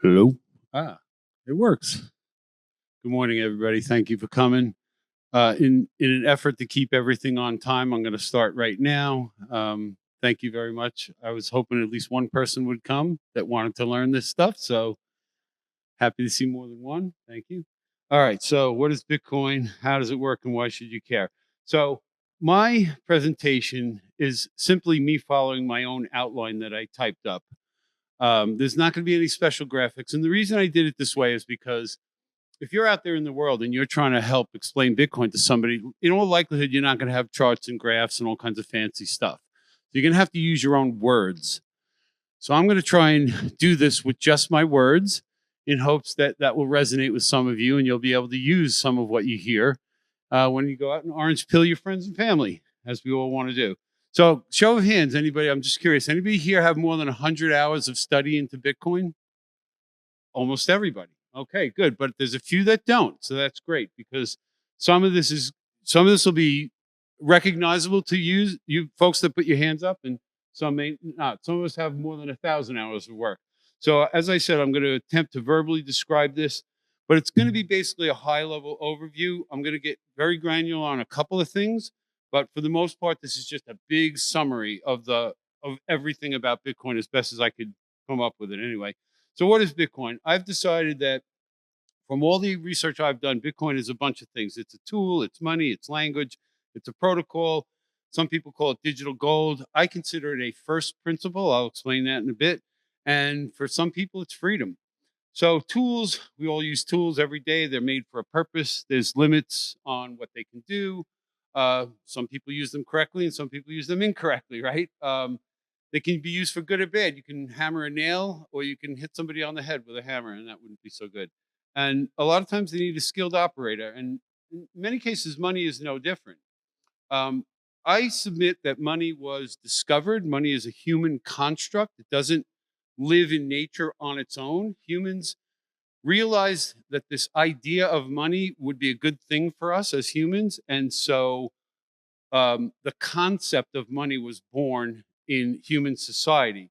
Hello. It works. Good morning, everybody. Thank you for coming. In an effort to keep everything on time, I'm going to start right now. Thank you very much. I was hoping at least one person would come that wanted to learn this stuff. So happy to see more than one. Thank you. All right. So, what is Bitcoin? How does it work, and why should you care? So, my presentation is simply me following my own outline that I typed up. There's not going to be any special graphics. And the reason I did it this way is because if you're out there in the world and you're trying to help explain Bitcoin to somebody, in all likelihood, you're not going to have charts and graphs and all kinds of fancy stuff. So you're going to have to use your own words. So I'm going to try and do this with just my words in hopes that that will resonate with some of you and you'll be able to use some of what you hear when you go out and orange pill your friends and family, as we all want to do. So show of hands, anybody, I'm just curious, anybody here have more than 100 hours of study into Bitcoin? Almost everybody. Okay, good. But there's a few that don't. So that's great because some of this will be recognizable to you folks that put your hands up, and some may not. Some of us have more than 1,000 hours of work. So as I said, I'm going to attempt to verbally describe this, but it's going to be basically a high level overview. I'm going to get very granular on a couple of things, but for the most part, this is just a big summary of everything about Bitcoin as best as I could come up with it anyway. So what is Bitcoin? I've decided that from all the research I've done, Bitcoin is a bunch of things. It's a tool, it's money, it's language, it's a protocol. Some people call it digital gold. I consider it a first principle. I'll explain that in a bit. And for some people, it's freedom. So tools, we all use tools every day. They're made for a purpose. There's limits on what they can do. Some people use them correctly and some people use them incorrectly, right? They can be used for good or bad. You can hammer a nail or you can hit somebody on the head with a hammer, and that wouldn't be so good. And a lot of times they need a skilled operator. And in many cases, money is no different. I submit that money was discovered. Money is a human construct. It doesn't live in nature on its own. Humans realized that this idea of money would be a good thing for us as humans. And so the concept of money was born in human society.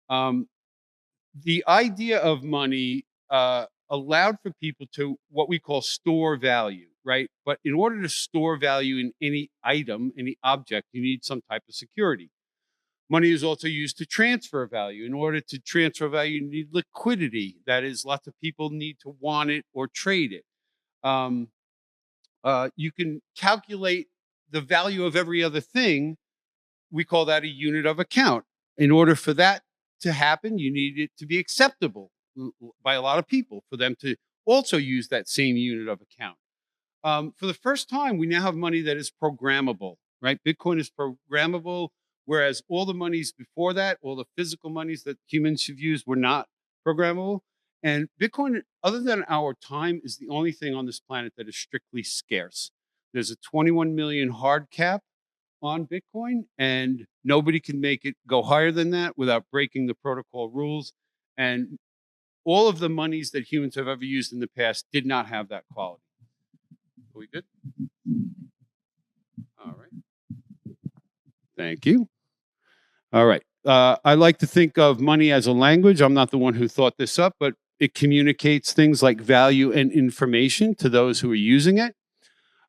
The idea of money allowed for people to what we call store value, right? But in order to store value in any item, any object, you need some type of security. Money is also used to transfer value. In order to transfer value, you need liquidity. That is, lots of people need to want it or trade it. You can calculate the value of every other thing. We call that a unit of account. In order for that to happen, you need it to be acceptable by a lot of people for them to also use that same unit of account. For the first time, we now have money that is programmable, right? Bitcoin is programmable, whereas all the monies before that, all the physical monies that humans have used were not programmable. And Bitcoin, other than our time, is the only thing on this planet that is strictly scarce. There's a 21 million hard cap on Bitcoin, and nobody can make it go higher than that without breaking the protocol rules. And all of the monies that humans have ever used in the past did not have that quality. Are we good? All right. Thank you. All right. I like to think of money as a language. I'm not the one who thought this up, but it communicates things like value and information to those who are using it.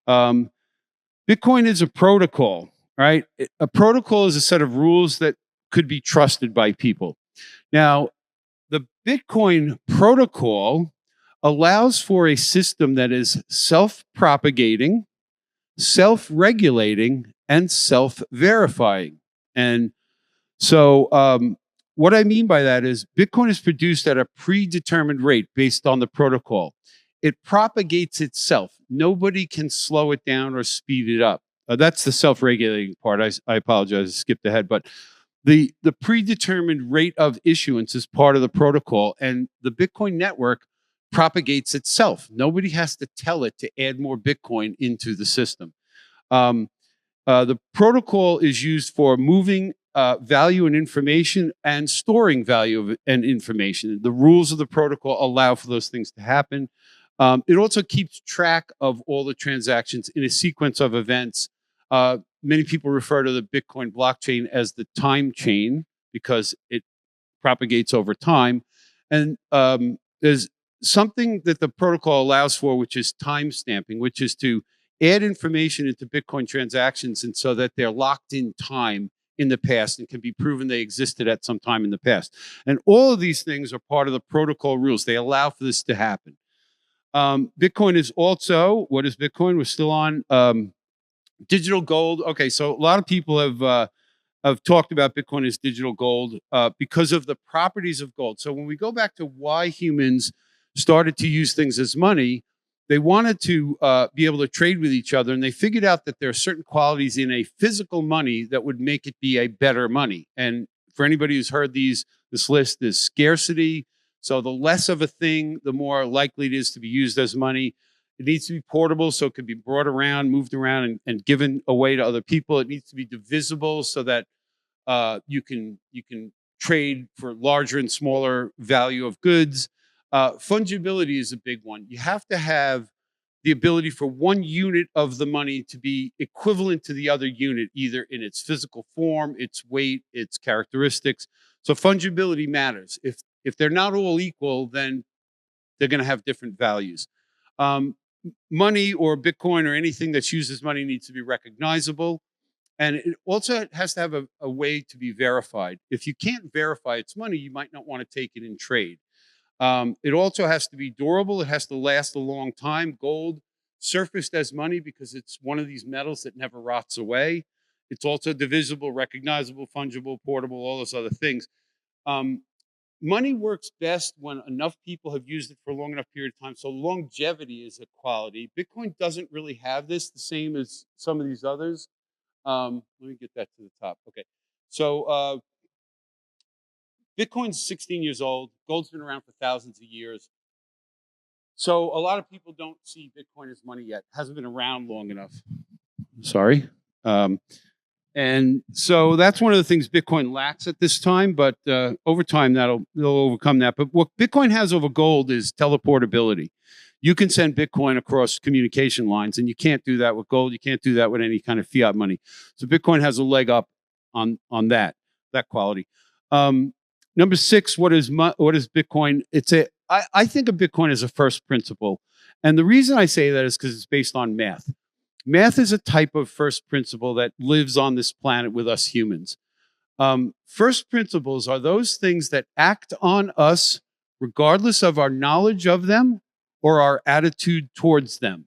Bitcoin is a protocol, right? A protocol is a set of rules that could be trusted by people. Now, the Bitcoin protocol allows for a system that is self-propagating, self-regulating, and self-verifying. And so what I mean by that is Bitcoin is produced at a predetermined rate based on the protocol. It propagates itself. Nobody can slow it down or speed it up. That's the self-regulating part. I apologize, I skipped ahead, but the predetermined rate of issuance is part of the protocol, and the Bitcoin network propagates itself. Nobody has to tell it to add more Bitcoin into the system. The protocol is used for moving value and information and storing value and information. The rules of the protocol allow for those things to happen. It also keeps track of all the transactions in a sequence of events. Many people refer to the Bitcoin blockchain as the time chain because it propagates over time. And there's something that the protocol allows for, which is time stamping, which is to add information into Bitcoin transactions, and so that they're locked in time in the past and can be proven they existed at some time in the past. And all of these things are part of the protocol rules. They allow for this to happen. Bitcoin is also, what is Bitcoin? We're still on digital gold. Okay, so a lot of people have talked about Bitcoin as digital gold because of the properties of gold. So when we go back to why humans started to use things as money, they wanted to be able to trade with each other, and they figured out that there are certain qualities in a physical money that would make it be a better money. And for anybody who's heard this list is scarcity. So the less of a thing, the more likely it is to be used as money. It needs to be portable, so it can be brought around, moved around, and given away to other people. It needs to be divisible so that you can trade for larger and smaller value of goods. Fungibility is a big one. You have to have the ability for one unit of the money to be equivalent to the other unit, either in its physical form, its weight, its characteristics. So fungibility matters. If they're not all equal, then they're going to have different values. Money or Bitcoin or anything that's used as money needs to be recognizable. And it also has to have a way to be verified. If you can't verify its money, you might not want to take it in trade. It also has to be durable. It has to last a long time. Gold surfaced as money because it's one of these metals that never rots away. It's also divisible, recognizable, fungible, portable, all those other things. Money works best when enough people have used it for a long enough period of time. So longevity is a quality. Bitcoin doesn't really have this, the same as some of these others. Let me get that to the top. Okay. So Bitcoin's 16 years old. Gold's been around for thousands of years. So a lot of people don't see Bitcoin as money yet. It hasn't been around long enough. Sorry. And so that's one of the things Bitcoin lacks at this time, but over time they'll overcome that. But what Bitcoin has over gold is teleportability. You can send Bitcoin across communication lines, and you can't do that with gold. You can't do that with any kind of fiat money. So Bitcoin has a leg up on that quality. Number 6, what is Bitcoin? I think of Bitcoin as a first principle, and the reason I say that is because it's based on math. Math is a type of first principle that lives on this planet with us humans. First principles are those things that act on us regardless of our knowledge of them or our attitude towards them.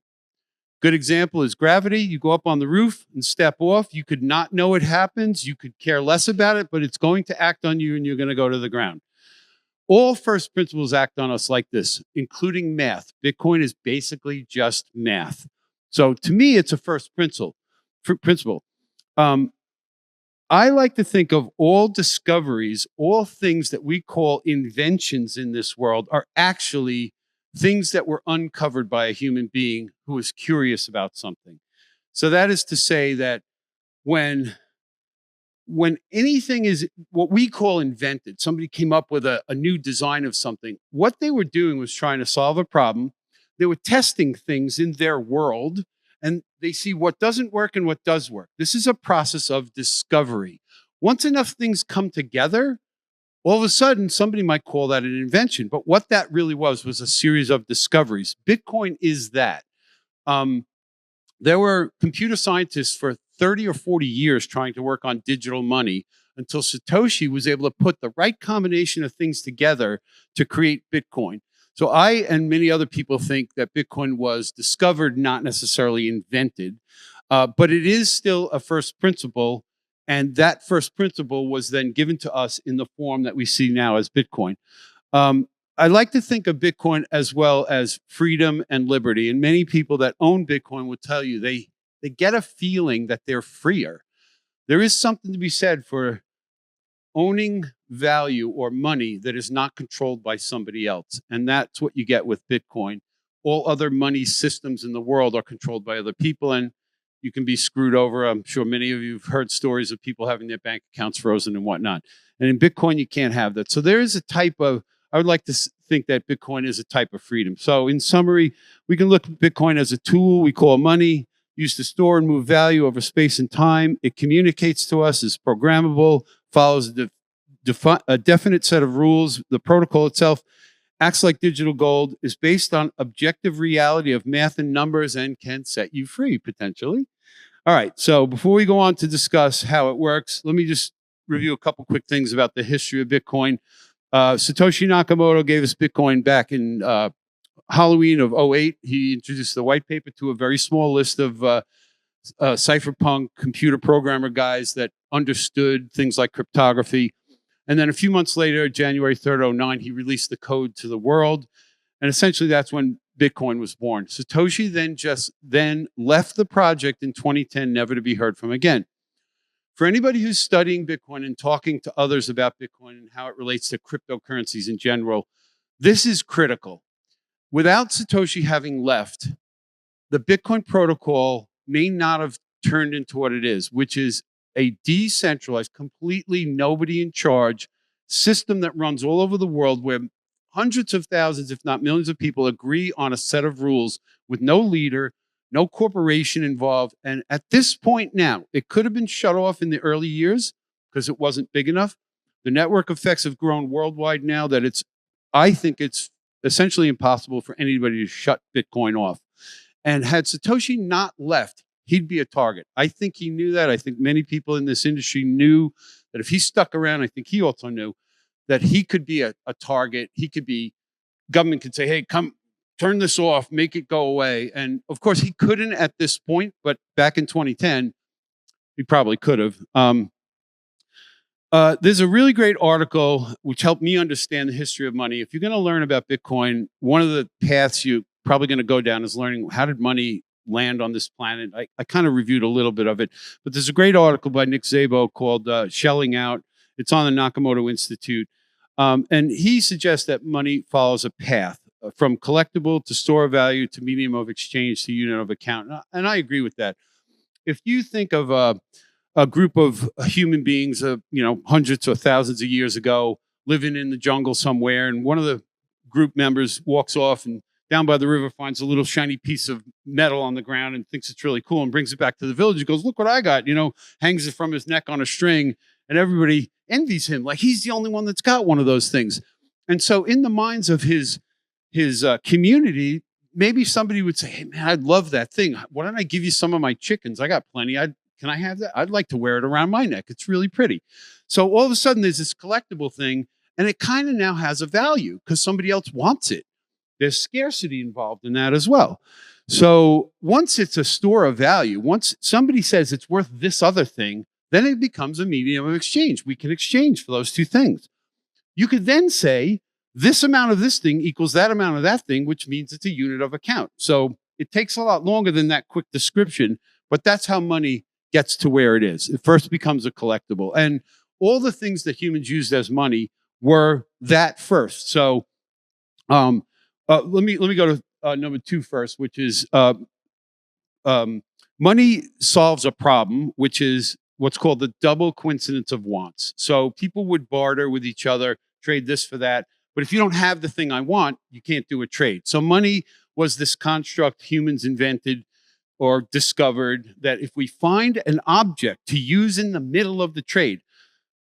Good example is gravity. You go up on the roof and step off. You could not know it happens. You could care less about it, but it's going to act on you and you're going to go to the ground. All first principles act on us like this, including math. Bitcoin is basically just math. So to me, it's a first principle. I like to think of all discoveries, all things that we call inventions in this world are actually things that were uncovered by a human being who was curious about something. So that is to say that when anything is what we call invented, somebody came up with a new design of something, what they were doing was trying to solve a problem. They were testing things in their world, and they see what doesn't work and what does work. This is a process of discovery. Once enough things come together, all of a sudden, somebody might call that an invention. But what that really was a series of discoveries. Bitcoin is that. There were computer scientists for 30 or 40 years trying to work on digital money until Satoshi was able to put the right combination of things together to create Bitcoin. So I and many other people think that Bitcoin was discovered, not necessarily invented, but it is still a first principle. And that first principle was then given to us in the form that we see now as Bitcoin. I like to think of Bitcoin as well as freedom and liberty. And many people that own Bitcoin will tell you they get a feeling that they're freer. There is something to be said for owning value or money that is not controlled by somebody else. And that's what you get with Bitcoin. All other money systems in the world are controlled by other people, and you can be screwed over. I'm sure many of you have heard stories of people having their bank accounts frozen and whatnot. And in Bitcoin, you can't have that. So there is a type of, I would like to think that Bitcoin is a type of freedom. So in summary, we can look at Bitcoin as a tool we call money, used to store and move value over space and time. It communicates to us, is programmable, follows a a definite set of rules. The protocol itself acts like digital gold, is based on objective reality of math and numbers, and can set you free potentially. All right. So before we go on to discuss how it works, let me just review a couple quick things about the history of Bitcoin. Satoshi Nakamoto gave us Bitcoin back in Halloween of '08. He introduced the white paper to a very small list of cypherpunk computer programmer guys that understood things like cryptography. And then a few months later, January 3rd, '09, he released the code to the world. And essentially that's when Bitcoin was born. Satoshi then left the project in 2010, never to be heard from again. For anybody who's studying Bitcoin and talking to others about Bitcoin and how it relates to cryptocurrencies in general, this is critical. Without Satoshi having left, the Bitcoin protocol may not have turned into what it is, which is a decentralized, completely nobody in charge system that runs all over the world, where hundreds of thousands, if not millions of people agree on a set of rules with no leader, no corporation involved. And at this point now, it could have been shut off in the early years because it wasn't big enough. The network effects have grown worldwide now that I think it's essentially impossible for anybody to shut Bitcoin off. And had Satoshi not left, he'd be a target. I think he knew that. I think many people in this industry knew that if he stuck around, I think he also knew that he could be a target. Government could say, hey, come turn this off, make it go away. And of course, he couldn't at this point, but back in 2010, he probably could have. There's a really great article which helped me understand the history of money. If you're going to learn about Bitcoin, one of the paths you're probably going to go down is learning how did money land on this planet. I kind of reviewed a little bit of it, but there's a great article by Nick Szabo called Shelling Out. It's on the Nakamoto Institute. And he suggests that money follows a path from collectible to store of value to medium of exchange to unit of account. And I agree with that. If you think of a group of human beings, hundreds or thousands of years ago, living in the jungle somewhere, and one of the group members walks off and down by the river finds a little shiny piece of metal on the ground and thinks it's really cool and brings it back to the village. He goes, look what I got, hangs it from his neck on a string, and everybody envies him like he's the only one that's got one of those things. And so in the minds of his community, maybe somebody would say, hey man, I'd love that thing. Why don't I give you some of my chickens? I got plenty. Can I have that? I'd like to wear it around my neck. It's really pretty. So all of a sudden there's this collectible thing, and it kind of now has a value because somebody else wants it. There's scarcity involved in that as well. So once it's a store of value, once somebody says it's worth this other thing, then it becomes a medium of exchange. We can exchange for those two things. You could then say this amount of this thing equals that amount of that thing, which means it's a unit of account. So it takes a lot longer than that quick description, but that's how money gets to where it is. It first becomes a collectible. And all the things that humans used as money were that first. So let me go to number 2 first, which is money solves a problem, which is what's called the double coincidence of wants. So people would barter with each other, trade this for that. But if you don't have the thing I want, you can't do a trade. So money was this construct humans invented or discovered that if we find an object to use in the middle of the trade,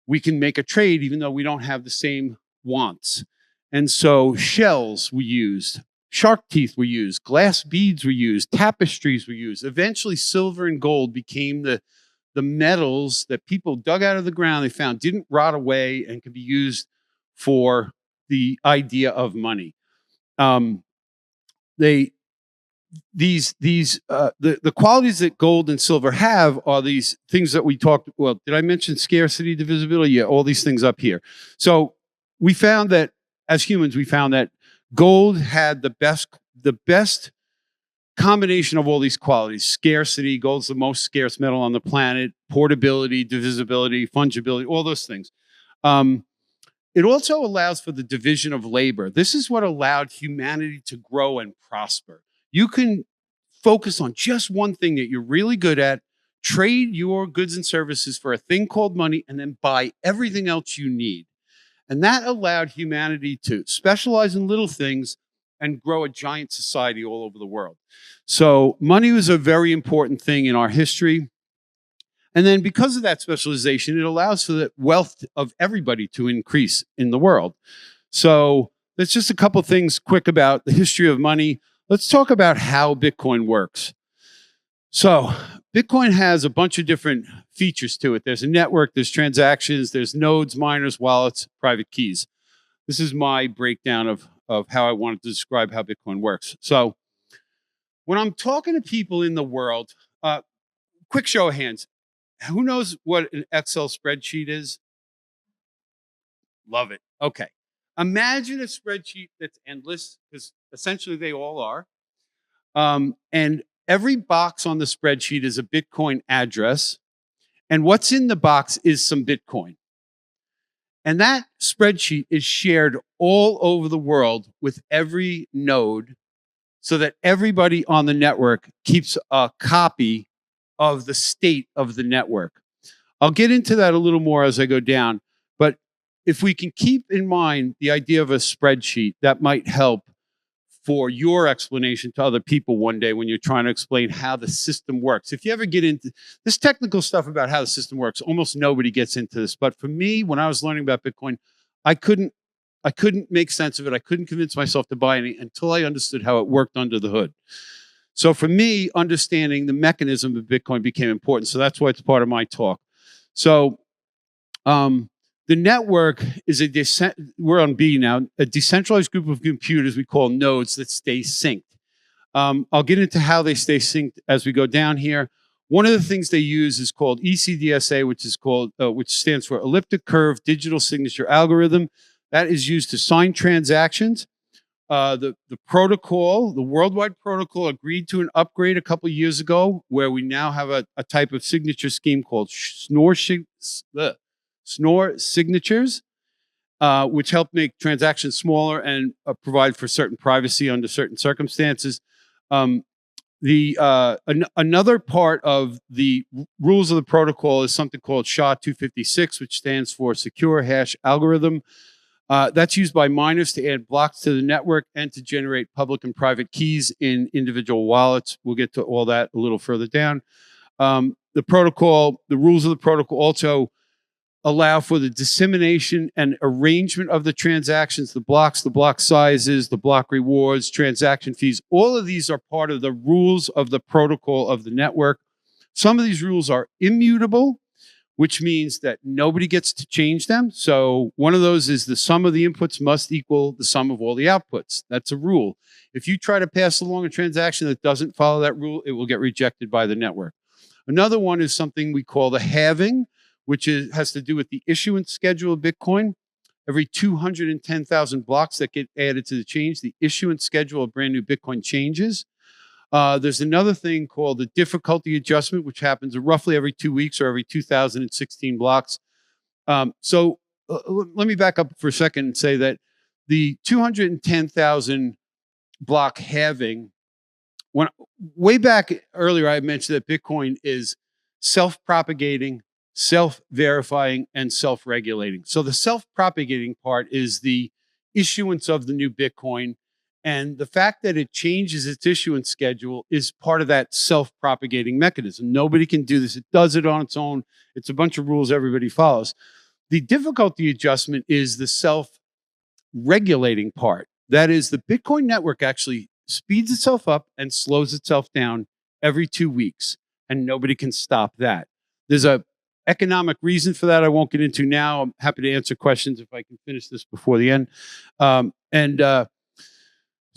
we can make a trade even though we don't have the same wants. And so shells were used, shark teeth were used, glass beads were used, tapestries were used. Eventually, silver and gold became the metals that people dug out of the ground, they found didn't rot away and could be used for the idea of money. The qualities that gold and silver have are these things that we talked. Well, did I mention scarcity, divisibility? Yeah, all these things up here. So we found that as humans, we found that gold had the best combination of all these qualities. Scarcity, gold's the most scarce metal on the planet. Portability, divisibility, fungibility, all those things. It also allows for the division of labor. This is what allowed humanity to grow and prosper. You can focus on just one thing that you're really good at, trade your goods and services for a thing called money, and then buy everything else you need. And that allowed humanity to specialize in little things and grow a giant society all over the world. So money was a very important thing in our history. And then because of that specialization, it allows for the wealth of everybody to increase in the world. So that's just a couple things quick about the history of money. Let's talk about how Bitcoin works. So Bitcoin has a bunch of different features to it. There's a network, there's transactions, there's nodes, miners, wallets, private keys. This is my breakdown of how I wanted to describe how Bitcoin works. So when I'm talking to people in the world, quick show of hands, who knows what an Excel spreadsheet is? Love it. Okay. Imagine a spreadsheet that's endless, because essentially they all are. And every box on the spreadsheet is a Bitcoin address. And what's in the box is some Bitcoin. And that spreadsheet is shared all over the world with every node, so that everybody on the network keeps a copy of the state of the network. I'll get into that a little more as I go down. But if we can keep in mind the idea of a spreadsheet, that might help for your explanation to other people one day when you're trying to explain how the system works. If you ever get into this technical stuff about how the system works, almost nobody gets into this. But for me, when I was learning about Bitcoin, I couldn't make sense of it. I couldn't convince myself to buy any until I understood how it worked under the hood. So for me, understanding the mechanism of Bitcoin became important. So that's why it's part of my talk. So the network is we're on B now, a decentralized group of computers we call nodes that stay synced. I'll get into how they stay synced as we go down here. One of the things they use is called ECDSA, which stands for Elliptic Curve Digital Signature Algorithm. That is used to sign transactions. The protocol, the worldwide protocol, agreed to an upgrade a couple of years ago, where we now have a type of signature scheme called Schnorr signatures, which help make transactions smaller and provide for certain privacy under certain circumstances. Another part of the rules of the protocol is something called SHA-256, which stands for Secure Hash Algorithm. That's used by miners to add blocks to the network and to generate public and private keys in individual wallets. We'll get to all that a little further down. The rules of the protocol also allow for the dissemination and arrangement of the transactions, the blocks, the block sizes, the block rewards, transaction fees. All of these are part of the rules of the protocol of the network. Some of these rules are immutable, which means that nobody gets to change them. So one of those is the sum of the inputs must equal the sum of all the outputs. That's a rule. If you try to pass along a transaction that doesn't follow that rule, it will get rejected by the network. Another one is something we call the halving, which has to do with the issuance schedule of Bitcoin. Every 210,000 blocks that get added to the change, the issuance schedule of brand new Bitcoin changes. There's another thing called the difficulty adjustment, which happens roughly every 2 weeks or every 2016 blocks. Let me back up for a second and say that the 210,000 block halving, way back earlier, I mentioned that Bitcoin is self-propagating, self-verifying, and self-regulating. So the self-propagating part is the issuance of the new Bitcoin. And the fact that it changes its issuance schedule is part of that self-propagating mechanism. Nobody can do this. It does it on its own. It's a bunch of rules everybody follows. The difficulty adjustment is the self-regulating part. That is, the Bitcoin network actually speeds itself up and slows itself down every 2 weeks, and nobody can stop that. There's a economic reason for that I won't get into now. I'm happy to answer questions if I can finish this before the end.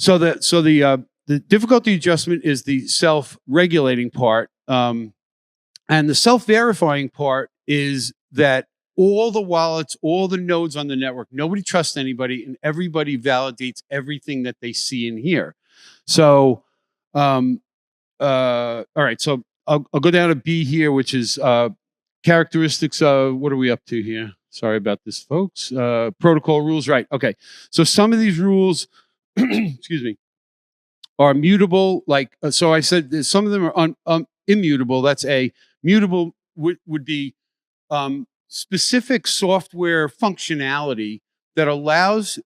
So the difficulty adjustment is the self-regulating part, and the self-verifying part is that all the wallets, all the nodes on the network, nobody trusts anybody, and everybody validates everything that they see and hear. So, all right. So I'll go down to B here, which is characteristics of, what are we up to here? Sorry about this, folks. Protocol rules, right? Okay. So some of these rules, excuse me, are mutable. Like, so I said some of them are immutable. That's A. Mutable would be specific software functionality that allows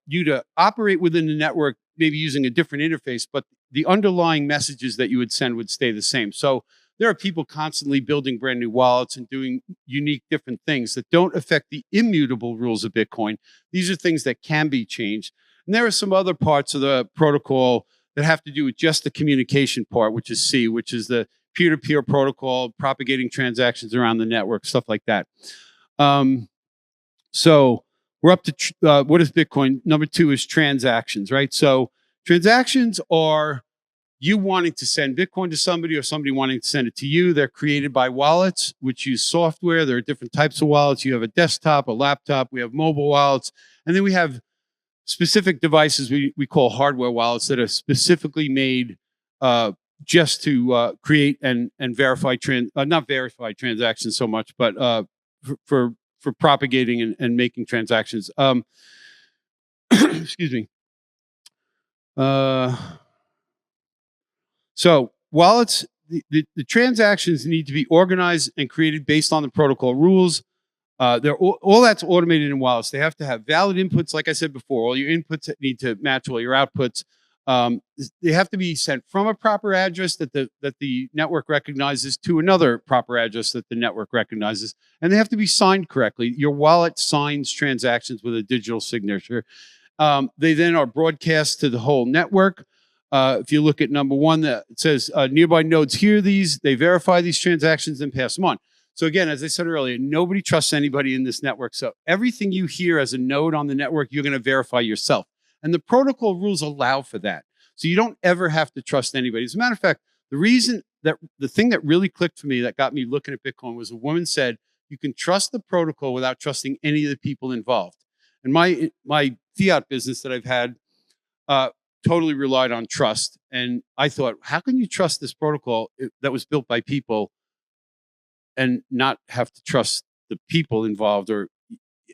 you to operate within the network, maybe using a different interface, but the underlying messages that you would send would stay the same. So there are people constantly building brand new wallets and doing unique different things that don't affect the immutable rules of Bitcoin. These are things that can be changed. And there are some other parts of the protocol that have to do with just the communication part, which is C, which is the peer-to-peer protocol, propagating transactions around the network, stuff like that. So we're up to what is Bitcoin? Number 2 is transactions, right? So transactions are you wanting to send Bitcoin to somebody or somebody wanting to send it to you. They're created by wallets, which use software. There are different types of wallets. You have a desktop, a laptop. We have mobile wallets. And then we have specific devices we call hardware wallets that are specifically made just to create and verify not verify transactions so much, but for propagating and making transactions. Excuse me. So wallets, the transactions need to be organized and created based on the protocol rules. They're all that's automated in wallets. They have to have valid inputs, like I said before. All your inputs need to match all your outputs. They have to be sent from a proper address that the network recognizes to another proper address that the network recognizes, and they have to be signed correctly. Your wallet signs transactions with a digital signature. They then are broadcast to the whole network. If you look at number 1, that it says nearby nodes hear these, they verify these transactions and pass them on. So again, as I said earlier, nobody trusts anybody in this network. So everything you hear as a node on the network, you're going to verify yourself. And the protocol rules allow for that. So you don't ever have to trust anybody. As a matter of fact, the thing that really clicked for me that got me looking at Bitcoin was a woman said, you can trust the protocol without trusting any of the people involved. And my fiat business that I've had totally relied on trust. And I thought, how can you trust this protocol that was built by people and not have to trust the people involved? Or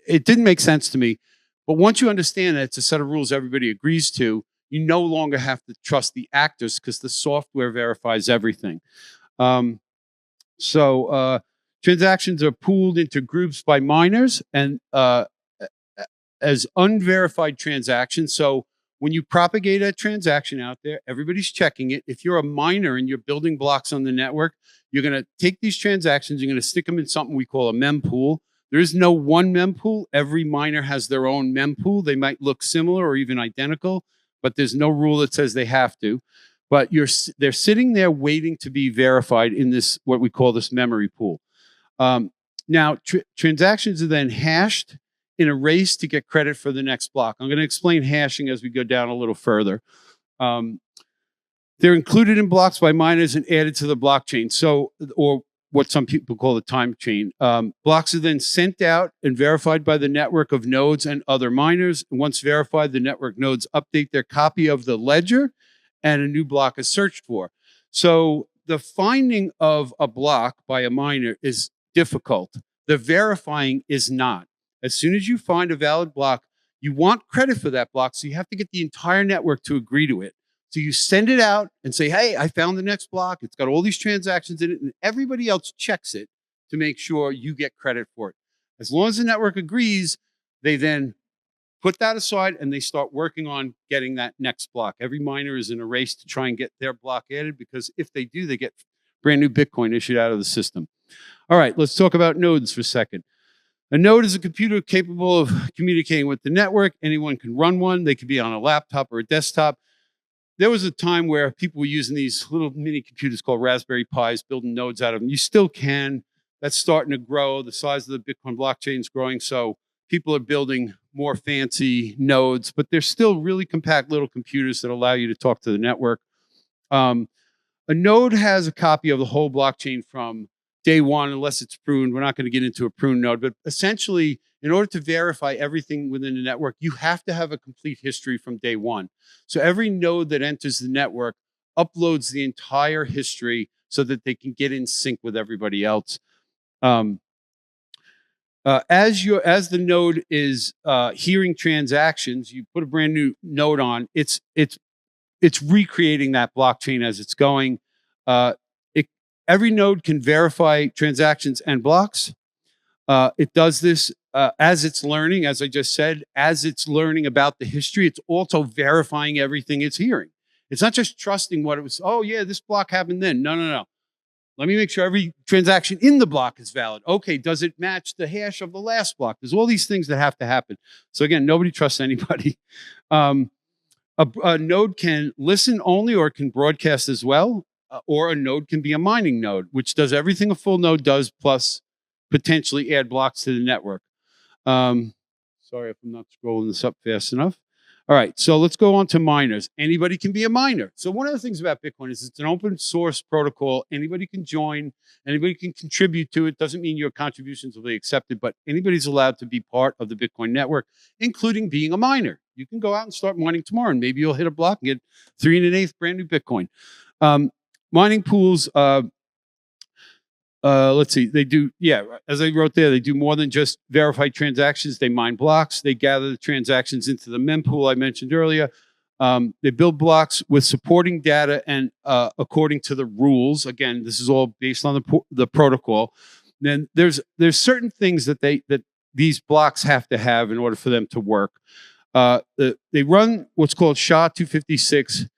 it didn't make sense to me. But once you understand that it's a set of rules everybody agrees to, you no longer have to trust the actors because the software verifies everything. So transactions are pooled into groups by miners and as unverified transactions. So when you propagate a transaction out there, everybody's checking it. If you're a miner and you're building blocks on the network, you're going to take these transactions, you're going to stick them in something we call a mempool. There is no one mempool. Every miner has their own mempool. They might look similar or even identical, but there's no rule that says they have to. But they're sitting there waiting to be verified in this, what we call this memory pool. Now, transactions are then hashed in a race to get credit for the next block. I'm going to explain hashing as we go down a little further. They're included in blocks by miners and added to the blockchain. So, or what some people call the time chain. Blocks are then sent out and verified by the network of nodes and other miners. And once verified, the network nodes update their copy of the ledger and a new block is searched for. So the finding of a block by a miner is difficult. The verifying is not. As soon as you find a valid block, you want credit for that block. So you have to get the entire network to agree to it. So you send it out and say, hey, I found the next block. It's got all these transactions in it. And everybody else checks it to make sure you get credit for it. As long as the network agrees, they then put that aside and they start working on getting that next block. Every miner is in a race to try and get their block added, because if they do, they get brand new Bitcoin issued out of the system. All right, let's talk about nodes for a second. A node is a computer capable of communicating with the network. Anyone can run one. They could be on a laptop or a desktop. There was a time where people were using these little mini computers called Raspberry Pis, building nodes out of them. You still can. That's starting to grow. The size of the Bitcoin blockchain is growing. So people are building more fancy nodes, but they're still really compact little computers that allow you to talk to the network. A node has a copy of the whole blockchain from day one, unless it's pruned. We're not going to get into a pruned node, but essentially, in order to verify everything within the network, you have to have a complete history from day one. So every node that enters the network uploads the entire history so that they can get in sync with everybody else. As the node is hearing transactions, you put a brand new node on. It's recreating that blockchain as it's going. Every node can verify transactions and blocks. It does this as it's learning, as I just said, as it's learning about the history. It's also verifying everything it's hearing. It's not just trusting what it was. Oh, yeah, this block happened then. No. Let me make sure every transaction in the block is valid. Okay, does it match the hash of the last block? There's all these things that have to happen. So again, nobody trusts anybody. A node can listen only or can broadcast as well, or a node can be a mining node, which does everything a full node does, plus potentially add blocks to the network. Sorry if I'm not scrolling this up fast enough. All right, so let's go on to miners. Anybody can be a miner. So one of the things about Bitcoin is it's an open source protocol. Anybody can join, anybody can contribute to it. Doesn't mean your contributions will be accepted, but anybody's allowed to be part of the Bitcoin network, including being a miner. You can go out and start mining tomorrow, and maybe you'll hit a block and get 3 1/8 brand new Bitcoin. Mining pools, let's see, they do, as I wrote there, they do more than just verify transactions. They mine blocks. They gather the transactions into the mempool I mentioned earlier. They build blocks with supporting data and according to the rules. Again, this is all based on the protocol. Then there's certain things that these blocks have to have in order for them to work. They run what's called SHA-256.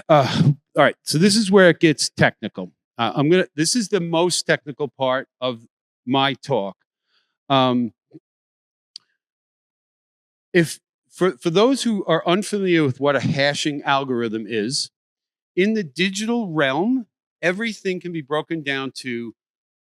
All right, so this is where it gets technical. This is the most technical part of my talk. For those who are unfamiliar with what a hashing algorithm is, in the digital realm, everything can be broken down to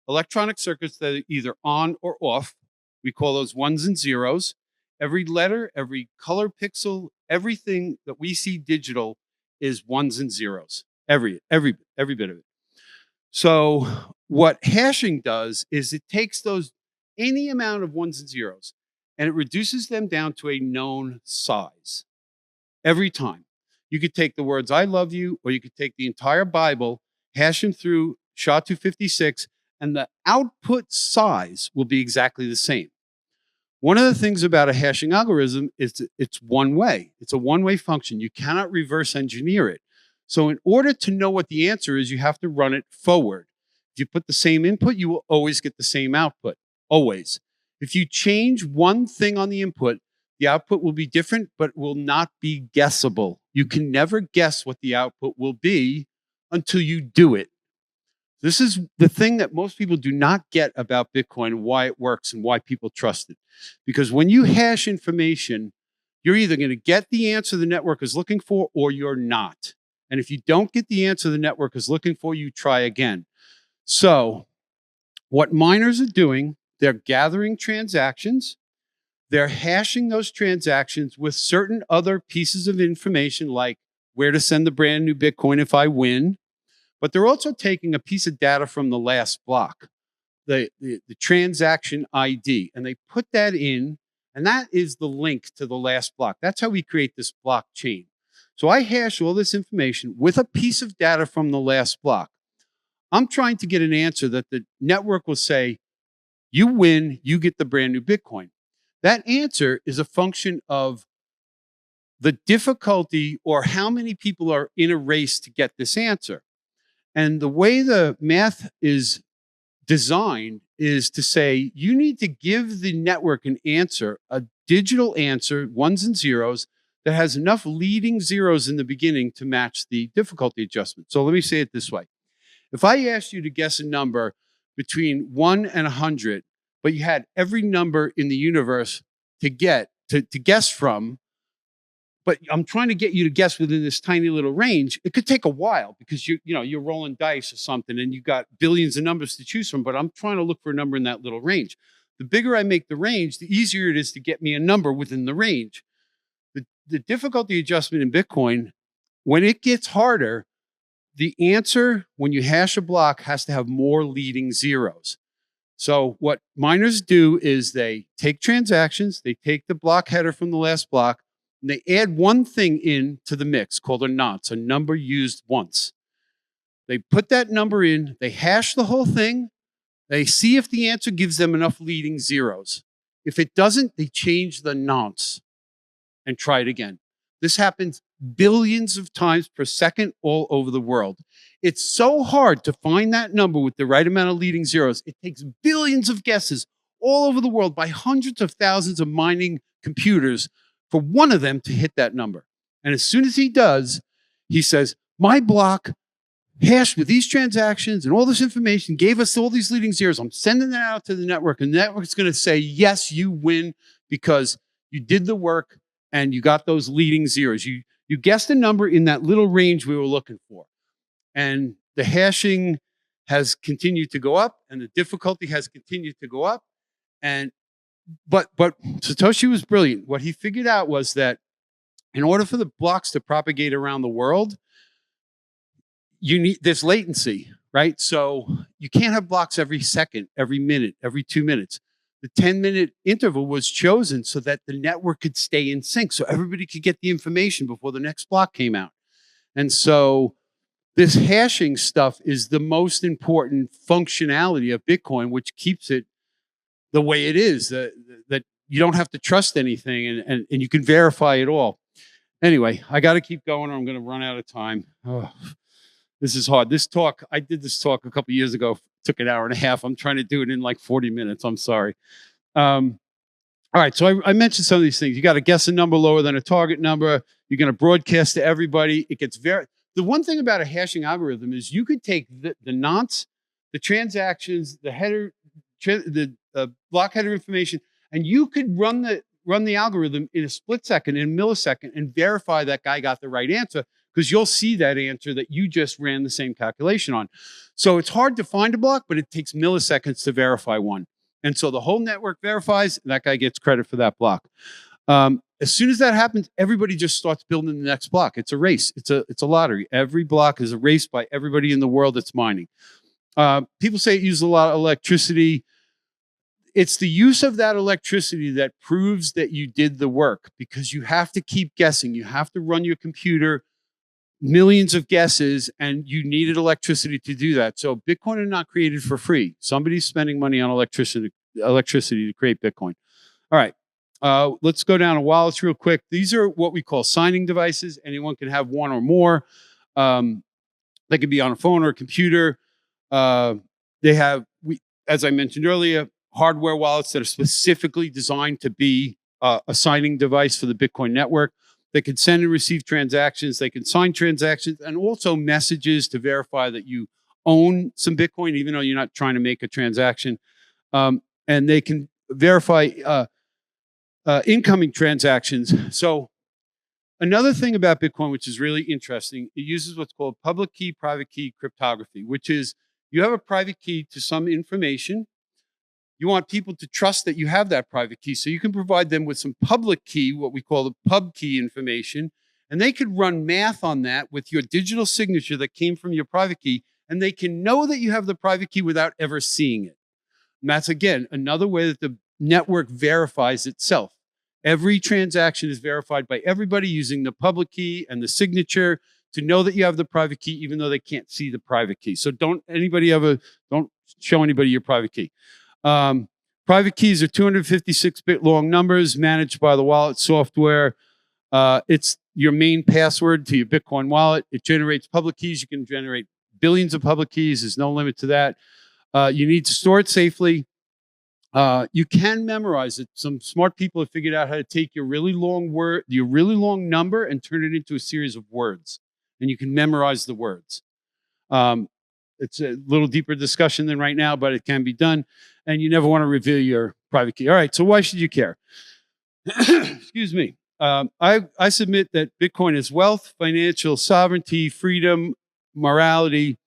electronic circuits that are either on or off. We call those ones and zeros. Every letter, every color pixel, everything that we see digital is ones and zeros. Every bit of it. So what hashing does is it takes any amount of ones and zeros and it reduces them down to a known size every time. You could take the words "I love you," or you could take the entire Bible, hash them through SHA-256, and the output size will be exactly the same. One of the things about a hashing algorithm is it's one way. It's a one-way function. You cannot reverse engineer it. So in order to know what the answer is, you have to run it forward. If you put the same input, you will always get the same output, always. If you change one thing on the input, the output will be different, but will not be guessable. You can never guess what the output will be until you do it. This is the thing that most people do not get about Bitcoin and why it works and why people trust it. Because when you hash information, you're either going to get the answer the network is looking for or you're not. And if you don't get the answer the network is looking for, you try again. So what miners are doing, they're gathering transactions. They're hashing those transactions with certain other pieces of information, like where to send the brand new Bitcoin if I win. But they're also taking a piece of data from the last block, the transaction ID, and they put that in, and that is the link to the last block. That's how we create this blockchain. So I hash all this information with a piece of data from the last block. I'm trying to get an answer that the network will say, you win, you get the brand new Bitcoin. That answer is a function of the difficulty or how many people are in a race to get this answer. And the way the math is designed is to say, you need to give the network an answer, a digital answer, ones and zeros, that has enough leading zeros in the beginning to match the difficulty adjustment. So let me say it this way. If I asked you to guess a number between 1 and 100, but you had every number in the universe to guess from, but I'm trying to get you to guess within this tiny little range, it could take a while because you're rolling dice or something and you got billions of numbers to choose from, but I'm trying to look for a number in that little range. The bigger I make the range, the easier it is to get me a number within the range. The difficulty adjustment in Bitcoin, when it gets harder, the answer when you hash a block has to have more leading zeros. So what miners do is they take transactions, they take the block header from the last block, and they add one thing in to the mix called a nonce, a number used once. They put that number in, they hash the whole thing, they see if the answer gives them enough leading zeros. If it doesn't, they change the nonce and try it again. This happens billions of times per second all over the world. It's so hard to find that number with the right amount of leading zeros. It takes billions of guesses all over the world by hundreds of thousands of mining computers for one of them to hit that number. And as soon as he does, he says, my block hashed with these transactions and all this information, gave us all these leading zeros. I'm sending that out to the network, and the network's going to say, yes, you win because you did the work and you got those leading zeros. You guessed a number in that little range we were looking for. And the hashing has continued to go up, and the difficulty has continued to go up. And but Satoshi was brilliant. What he figured out was that in order for the blocks to propagate around the world, you need this latency, right? So you can't have blocks every second, every minute, every 2 minutes. The 10-minute interval was chosen so that the network could stay in sync, so everybody could get the information before the next block came out. And so this hashing stuff is the most important functionality of Bitcoin, which keeps it the way it is, that you don't have to trust anything, and you can verify it all. Anyway, I got to keep going or I'm going to run out of time. Oh, this is hard. This talk, I did this talk a couple years ago, took an hour and a half. I'm trying to do it in like 40 minutes. I'm sorry. All right, so I mentioned some of these things. You got to guess a number lower than a target number. You're going to broadcast to everybody. It gets very... The one thing about a hashing algorithm is you could take the nonce, the transactions, the header, the block header information, and you could run the algorithm in a split second, in a millisecond, and verify that guy got the right answer, because you'll see that answer that you just ran the same calculation on. So it's hard to find a block, but it takes milliseconds to verify one. And so the whole network verifies, and that guy gets credit for that block. As soon as that happens, everybody just starts building the next block. It's a race. It's a lottery. Every block is a race by everybody in the world that's mining. People say it uses a lot of electricity. It's the use of that electricity that proves that you did the work, because you have to keep guessing. You have to run your computer millions of guesses, and you needed electricity to do that. So Bitcoin is not created for free. Somebody's spending money on electricity to create Bitcoin. All right. Let's go down to wallets real quick. These are what we call signing devices. Anyone can have one or more. They can be on a phone or a computer. They have, as I mentioned earlier, hardware wallets that are specifically designed to be a signing device for the Bitcoin network. They can send and receive transactions. They can sign transactions, and also messages to verify that you own some Bitcoin, even though you're not trying to make a transaction. And they can verify incoming transactions. So another thing about Bitcoin, which is really interesting, it uses what's called public key, private key cryptography, which is you have a private key to some information. You want people to trust that you have that private key. So you can provide them with some public key, what we call the pub key information, and they could run math on that with your digital signature that came from your private key, and they can know that you have the private key without ever seeing it. And that's, again, another way that the network verifies itself. Every transaction is verified by everybody using the public key and the signature to know that you have the private key, even though they can't see the private key. So don't show anybody your private key. Private keys are 256-bit long numbers managed by the wallet software. It's your main password to your Bitcoin wallet. It generates public keys. You can generate billions of public keys. There's no limit to that. You need to store it safely. You can memorize it. Some smart people have figured out how to take your really long number and turn it into a series of words, and you can memorize the words. It's a little deeper discussion than right now, but it can be done. And you never want to reveal your private key. All right, so why should you care? Excuse me. I submit that Bitcoin is wealth, financial sovereignty, freedom, morality,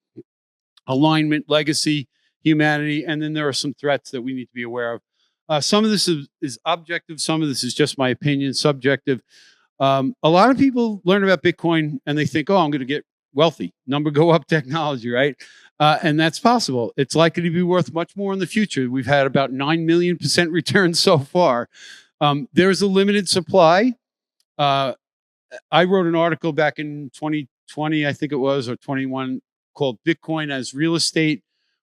alignment, legacy, humanity, and then there are some threats that we need to be aware of. Some of this is objective. Some of this is just my opinion, subjective. A lot of people learn about Bitcoin and they think, oh, I'm going to get wealthy, number go up technology, right? And that's possible. It's likely to be worth much more in the future. We've had about 9 million% return so far. There's a limited supply. I wrote an article back in 2020, I think it was, or 21, called Bitcoin as Real Estate,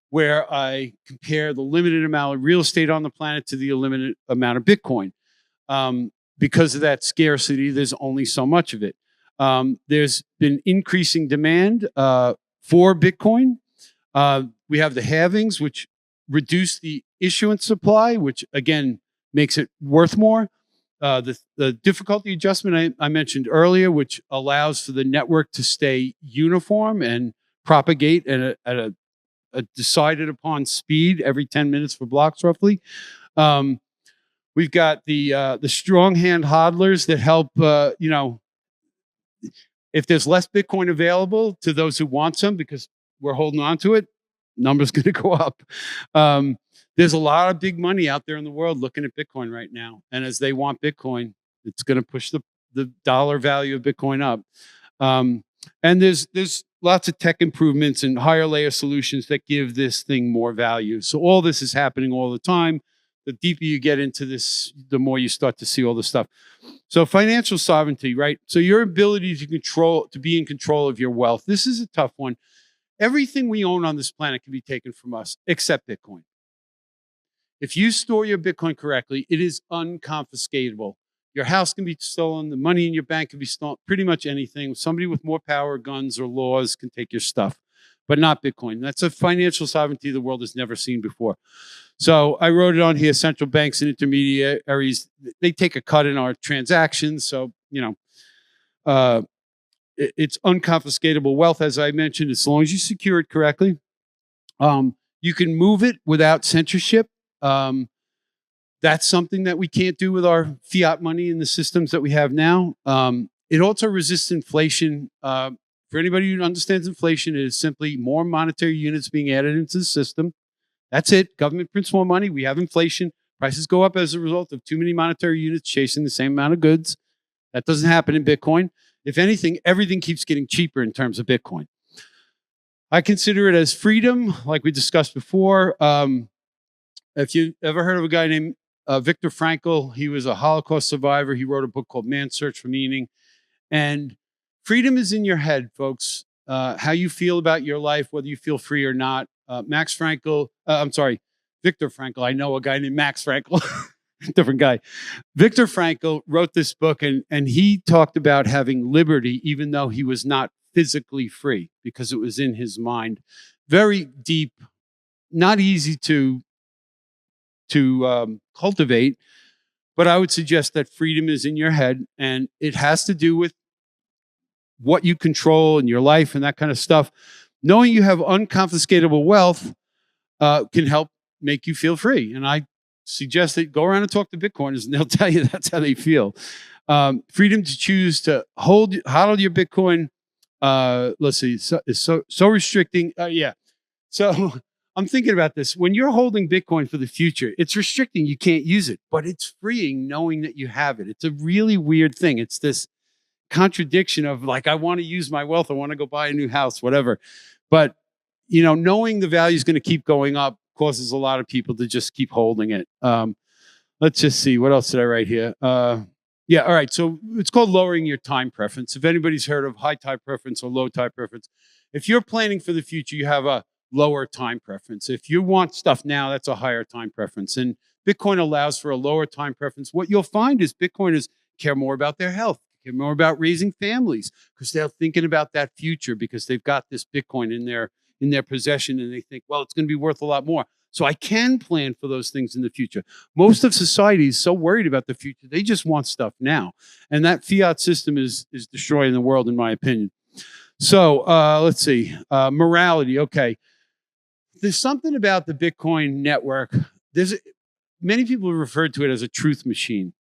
where I compare the limited amount of real estate on the planet to the limited amount of Bitcoin. Because of that scarcity, there's only so much of it. There's been increasing demand for Bitcoin. We have the halvings, which reduce the issuance supply, which again makes it worth more. The difficulty adjustment I mentioned earlier, which allows for the network to stay uniform and propagate at a decided upon speed every 10 minutes for blocks, roughly. We've got the strong hand hodlers that help, if there's less Bitcoin available to those who want some because we're holding on to it, numbers going to go up. There's a lot of big money out there in the world looking at Bitcoin right now. And as they want Bitcoin, it's going to push the dollar value of Bitcoin up. And there's lots of tech improvements and higher layer solutions that give this thing more value. So all this is happening all the time. The deeper you get into this, the more you start to see all this stuff. So financial sovereignty, right? So your ability to be in control of your wealth. This is a tough one. Everything we own on this planet can be taken from us except Bitcoin. If you store your Bitcoin correctly, it is unconfiscatable. Your house can be stolen. The money in your bank can be stolen. Pretty much anything. Somebody with more power, guns, or laws can take your stuff, but not Bitcoin. That's a financial sovereignty the world has never seen before. So I wrote it on here. Central banks and intermediaries, they take a cut in our transactions. So, it's unconfiscatable wealth, as I mentioned, as long as you secure it correctly. You can move it without censorship. That's something that we can't do with our fiat money and the systems that we have now. It also resists inflation. For anybody who understands inflation, it is simply more monetary units being added into the system. That's it. Government prints more money. We have inflation. Prices go up as a result of too many monetary units chasing the same amount of goods. That doesn't happen in Bitcoin. If anything, everything keeps getting cheaper in terms of Bitcoin. I consider it as freedom, like we discussed before. If you ever heard of a guy named Viktor Frankl, he was a Holocaust survivor. He wrote a book called Man's Search for Meaning. And freedom is in your head, folks. How you feel about your life, whether you feel free or not. Viktor Frankl. I know a guy named Max Frankl, different guy. Viktor Frankl wrote this book, and he talked about having liberty, even though he was not physically free, because it was in his mind. Very deep, not easy to cultivate, but I would suggest that freedom is in your head, and it has to do with what you control in your life and that kind of stuff. Knowing you have unconfiscatable wealth can help make you feel free. And I suggest that go around and talk to Bitcoiners, and they'll tell you that's how they feel. Freedom to choose to hodl your Bitcoin. Let's see, so restricting. So I'm thinking about this. When you're holding Bitcoin for the future, it's restricting. You can't use it, but it's freeing knowing that you have it. It's a really weird thing. It's this contradiction of like, I want to use my wealth. I want to go buy a new house, whatever. But, knowing the value is going to keep going up causes a lot of people to just keep holding it. Let's just see. What else did I write here? All right. So it's called lowering your time preference. If anybody's heard of high time preference or low time preference, if you're planning for the future, you have a lower time preference. If you want stuff now, that's a higher time preference. And Bitcoin allows for a lower time preference. What you'll find is Bitcoiners care more about their health, care more about raising families, because they're thinking about that future because they've got this Bitcoin in their possession, and they think, well, it's going to be worth a lot more. So I can plan for those things in the future. Most of society is so worried about the future, they just want stuff now. And that fiat system is destroying the world, in my opinion. So let's see. Morality. Okay. There's something about the Bitcoin network. Many people have referred to it as a truth machine.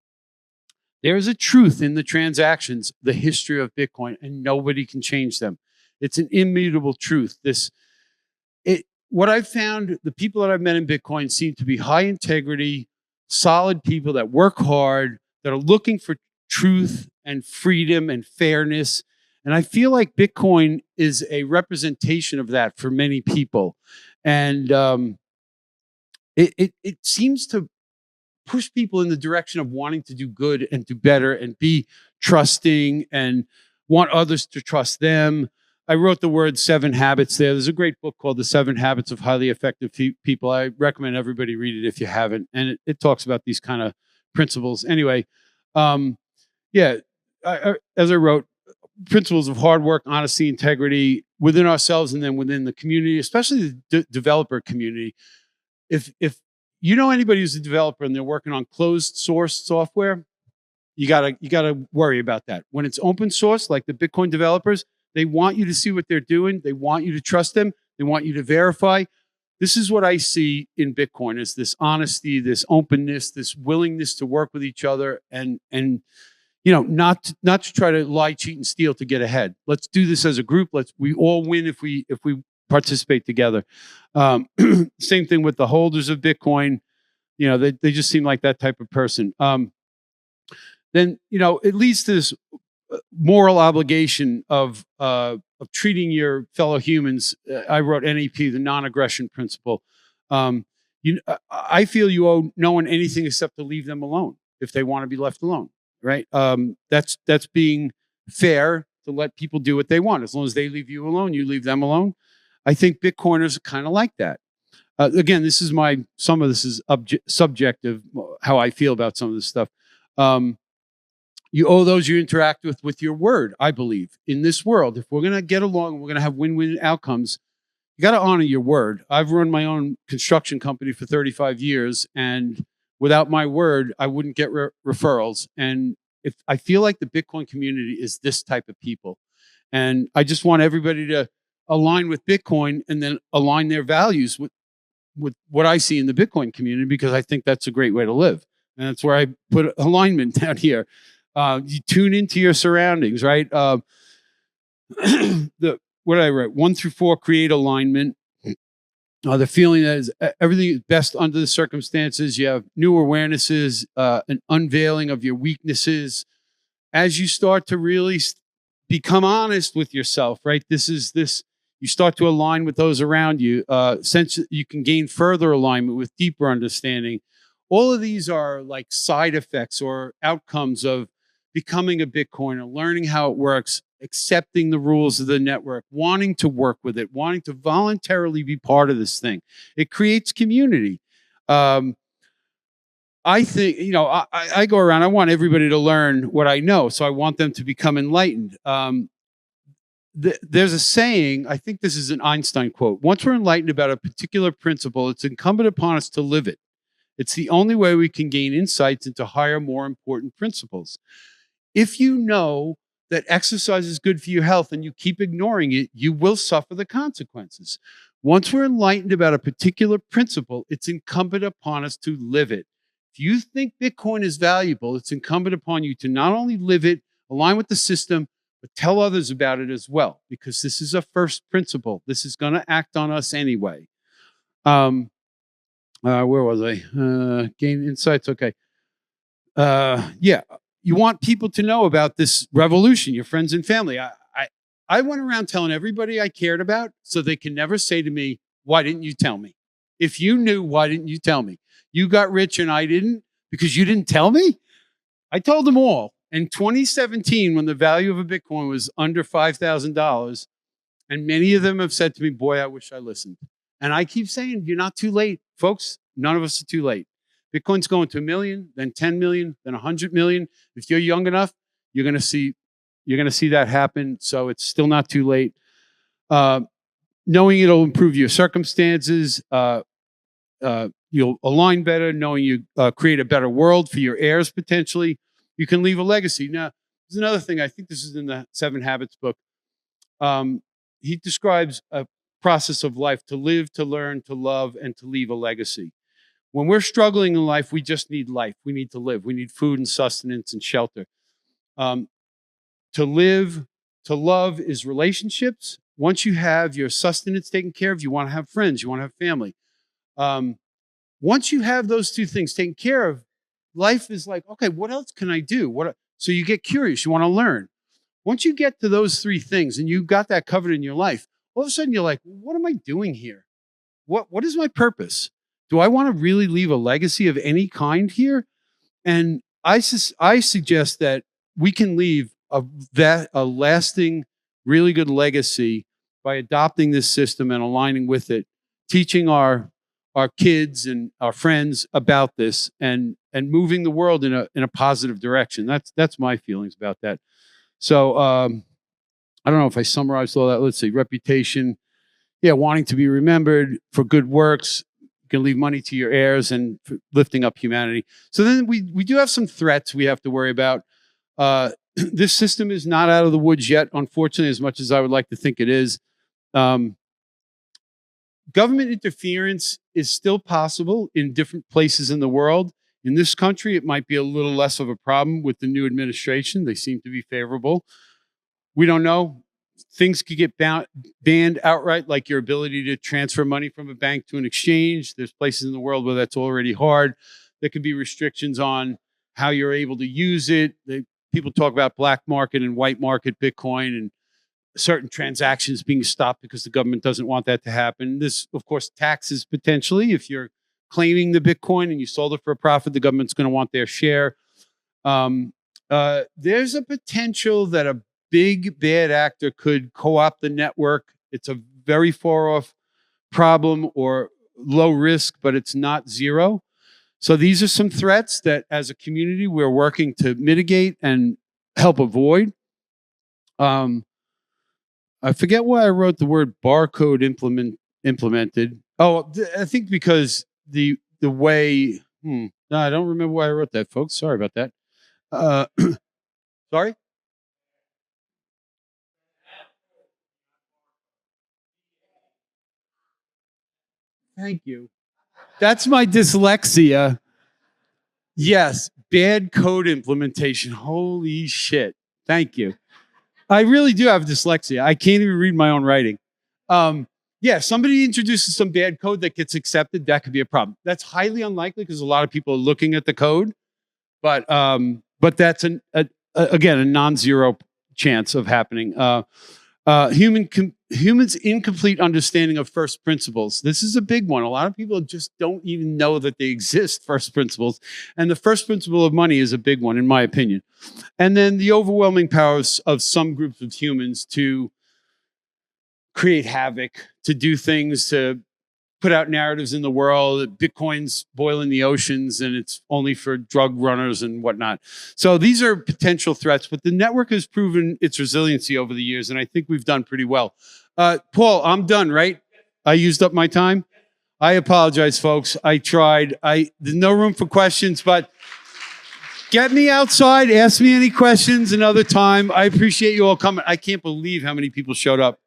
There is a truth in the transactions, the history of Bitcoin, and nobody can change them. It's an immutable truth. What I've found, the people that I've met in Bitcoin seem to be high integrity, solid people that work hard, that are looking for truth and freedom and fairness. And I feel like Bitcoin is a representation of that for many people. And it seems to push people in the direction of wanting to do good and do better and be trusting and want others to trust them. I wrote the word 7 habits there. There's a great book called The 7 Habits of Highly Effective People. I recommend everybody read it if you haven't. And it talks about these kind of principles. Anyway, as I wrote, principles of hard work, honesty, integrity within ourselves and then within the community, especially the developer community. If you know anybody who's a developer and they're working on closed source software, you gotta worry about that. When it's open source, like the Bitcoin developers, They want you to see what they're doing. They want you to trust them. They want you to verify. This is what I see in Bitcoin: is this honesty, this openness, this willingness to work with each other, and not to try to lie, cheat, and steal to get ahead. Let's do this as a group. We all win if we participate together. Same thing with the holders of Bitcoin. They just seem like that type of person. Then it leads to this moral obligation of treating your fellow humans. I wrote NAP, the non-aggression principle. I feel you owe no one anything except to leave them alone if they want to be left alone. Right? That's being fair to let people do what they want. As long as they leave you alone, you leave them alone. I think Bitcoiners are kind of like that. Again, some of this is subjective, how I feel about some of this stuff. You owe those you interact with your word, I believe. In this world, if we're going to get along, we're going to have win-win outcomes, you got to honor your word. I've run my own construction company for 35 years, and without my word, I wouldn't get referrals. And if I feel like the Bitcoin community is this type of people, and I just want everybody to align with Bitcoin and then align their values with what I see in the Bitcoin community, because I think that's a great way to live. And that's where I put alignment down here. You tune into your surroundings, right? What did I write? 1 through 4, create alignment. The feeling that is everything is best under the circumstances. You have new awarenesses, an unveiling of your weaknesses. As you start to really become honest with yourself, right? You start to align with those around you. Since you can gain further alignment with deeper understanding. All of these are like side effects or outcomes of becoming a Bitcoiner, learning how it works, accepting the rules of the network, wanting to work with it, wanting to voluntarily be part of this thing. It creates community. I think, I go around, I want everybody to learn what I know. So I want them to become enlightened. There's a saying, I think this is an Einstein quote: once we're enlightened about a particular principle, it's incumbent upon us to live it. It's the only way we can gain insights into higher, more important principles. If you know that exercise is good for your health and you keep ignoring it, you will suffer the consequences. Once we're enlightened about a particular principle, it's incumbent upon us to live it. If you think Bitcoin is valuable, it's incumbent upon you to not only live it, align with the system, but tell others about it as well, because this is a first principle. This is going to act on us anyway. Where was I? Gain insights. Okay. Yeah. You want people to know about this revolution, your friends and family. I went around telling everybody I cared about so they can never say to me, why didn't you tell me? If you knew, why didn't you tell me? You got rich and I didn't because you didn't tell me? I told them all. In 2017, when the value of a Bitcoin was under $5,000, and many of them have said to me, boy, I wish I listened. And I keep saying, you're not too late, folks. None of us are too late. Bitcoin's going to 1 million, then 10 million, then 100 million. If you're young enough, you're going to see that happen. So it's still not too late. Knowing it'll improve your circumstances, you'll align better. Knowing you create a better world for your heirs potentially, you can leave a legacy. Now, there's another thing. I think this is in the 7 Habits book. He describes a process of life: to live, to learn, to love, and to leave a legacy. When we're struggling in life, we just need life. We need to live. We need food and sustenance and shelter. To live, to love is relationships. Once you have your sustenance taken care of, you want to have friends, you want to have family. Once you have those 2 things taken care of, life is like, okay, what else can I do? So you get curious, you want to learn. Once you get to those 3 things and you got that covered in your life, all of a sudden you're like, what am I doing here? What is my purpose? Do I want to really leave a legacy of any kind here? And I suggest that we can leave a lasting, really good legacy by adopting this system and aligning with it, teaching our kids and our friends about this, and moving the world in a positive direction. That's my feelings about that. So I don't know if I summarized all that. Let's see. Reputation. Yeah, wanting to be remembered for good works. You can leave money to your heirs, and lifting up humanity. So then we do have some threats we have to worry about. this system is not out of the woods yet, unfortunately, as much as I would like to think it is. Government interference is still possible in different places in the world. In this country, it might be a little less of a problem with the new administration. They seem to be favorable. We don't know. Things could get banned outright, like your ability to transfer money from a bank to an exchange. There's places in the world where that's already hard. There could be restrictions on how you're able to use it. People talk about black market and white market Bitcoin, and certain transactions being stopped because the government doesn't want that to happen. This, of course, taxes potentially. If you're claiming the Bitcoin and you sold it for a profit, the government's going to want their share. There's a potential that a big bad actor could co-opt the network. It's a very far off problem or low risk, but it's not zero. So these are some threats that as a community we're working to mitigate and help avoid. I forget why I wrote the word barcode implemented. Oh, I think because the way, no, I don't remember why I wrote that, folks. Sorry about that. Sorry? Thank you. That's my dyslexia. Yes, bad code implementation. Holy shit. Thank you. I really do have dyslexia. I can't even read my own writing. Yeah, somebody introduces some bad code that gets accepted, that could be a problem. That's highly unlikely because a lot of people are looking at the code, but that's again a non-zero chance of happening. Humans' incomplete understanding of first principles. This is a big one. A lot of people just don't even know that they exist, first principles. And the first principle of money is a big one, in my opinion. And then the overwhelming powers of some groups of humans to create havoc, to do things, to put out narratives in the world that Bitcoin's boiling the oceans and it's only for drug runners and whatnot. So these are potential threats, but the network has proven its resiliency over the years, and I think we've done pretty well. Paul, I'm done, right? I used up my time. I apologize, folks. I tried. There's no room for questions, but get me outside. Ask me any questions another time. I appreciate you all coming. I can't believe how many people showed up.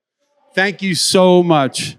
Thank you so much.